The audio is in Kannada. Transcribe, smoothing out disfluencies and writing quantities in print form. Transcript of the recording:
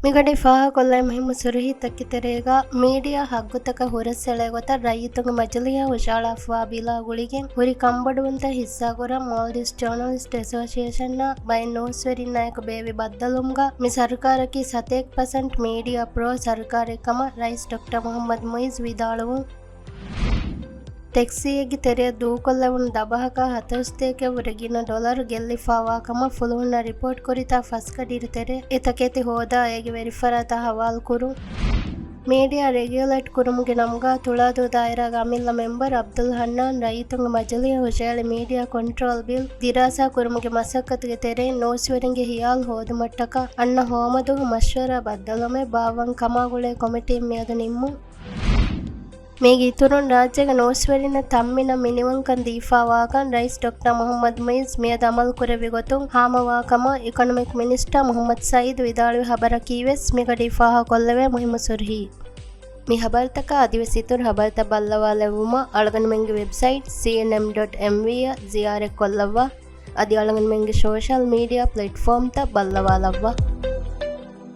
ಮಿಗಡಿ ಫಾಹ ಕೊಲ್ಲೈ ಮಹಿಮ ಸುರಹಿ ತಕ್ಕಿತೆರೇಗ ಮೀಡಿಯಾ ಹಗ್ಗುತಕ ಹುರಸೆಳೆಗೊತ ರೈತುಂಗ ಮಜಲಿಯ ಹುಷಾಳಾಫ್ವಾ ಬಿಲಾಗುಳಿಗೆ ಹುರಿ ಕಂಬಡುವಂತ ಹಿಸ್ಸಾಗೊರ ಮಾಲ್ದೀವ್ಸ್ ಜರ್ನಲಿಸ್ಟ್ ಅಸೋಸಿಯೇಷನ್ ನ ಬೈ ನೋಸ್ವೆರಿ ನಾಯಕ ಬೇವಿ ಬದ್ದಲುಂಗ ಮಿ ಸರ್ಕಾರಕ್ಕೆ 1% ಮೀಡಿಯಾ ಪ್ರೋ ಸರ್ಕಾರಕಮ ರೈಸ್ ಡಾಕ್ಟರ್ ಮೊಹಮ್ಮದ್ ಮುಯಿಜ್ ವಿದಾಳುವು ಟೆಕ್ಸಿಯೆಗೆ ತೆರೆಯ ದೂಕೊಲ್ಲವನ್ನು ದಬಹಕ ಹತಸ್ತೇಕೆ ಉರಗಿನ ಡಾಲರ್ ಗೆಲ್ಲಿಫಾವಾಕಮ ಫುಲುನ್ನ ರಿಪೋರ್ಟ್ ಕುರಿತ ಫಸ್ಕಡಿರು ತೆರೆ ಇತಕೆತಿ ಹೋದ ಏಗೆ ವೆರಿಫರಾತ ಹವಾಲ್ ಕುರು ಮೀಡಿಯಾ ರೆಗ್ಯುಲೇಟ್ ಕುರುಮ್ಗೆ ನಮ್ಗ ತುಳಾದು ದಾಯರಾಗ ಅಮಿಲ್ಲ ಮೆಂಬರ್ ಅಬ್ದುಲ್ ಹನ್ನಾನ್ ರೈತುಂಗ ಮಜಲಿಯ ಹುಷಾಳಿ ಮೀಡಿಯಾ ಕಂಟ್ರೋಲ್ ಬಿಲ್ ದಿರಾಸಾ ಕುರುಮ್ಗೆ ಮಸಕ್ಕತ್ಗೆ ತೆರೆ ನೋಸ್ವೆರಿಂಗೆ ಹಿಯಾಲ್ ಹೋದ ಮಟ್ಟಕ ಅಣ್ಣ ಹೋಮದು ಮಶ್ವರ ಬದ್ದಲೊಮೆ ಬಾವಂ ಕಮಾಗುಳೆ ಕಮಿಟಿ ಮೇದು ನಿಮ್ಮು ಮೇಗೆ ಇತುರುನ್ ರಾಜ್ಯಗ ನೋಸ್ವೆರಿನ ತಮ್ಮಿನ ಮಿನಿವಂಕನ್ ದೀಫಾವಾಗನ್ ರೈಸ್ ಡಾಕ್ಟರ್ ಮೊಹಮ್ಮದ್ ಮುಯಿಜ್ ಮೇದ ಅಮಲ್ ಕುರೆವಿ ಗೊತ್ತು ಹಾಮವಾಕಮ ಎಕನಾಮಿಕ್ ಮಿನಿಸ್ಟರ್ ಮೊಹಮ್ಮದ್ ಸಯೀದ್ ವಿದಾಳುವಿ ಹಬರ ಕೀವೆಸ್ ಮಿಗ ಡಿಫಾಹ ಕೊಲ್ಲವೆ ಮುಹಿಮ ಸುರ್ಹಿ ಮಿ ಹಬರ್ತಕ ಅಧಿವಸಿತುರ್ ಹಬರ್ತ ಬಲ್ಲವಾಲೆವುಮ ಅಳಗನ್ ಮೆಂಗೆ ವೆಬ್ಸೈಟ್ cnm.mv ಜಿಯಾರೆ ಕೊಲ್ಲವ್ವ ಅದಿ ಅಳಗನ್ ಮೆಂಗೆ ಸೋಷಲ್ ಮೀಡಿಯಾ ಪ್ಲಾಟ್ಫಾರ್ಮ್ ತ ಬಲ್ಲವಾಲವ್ವ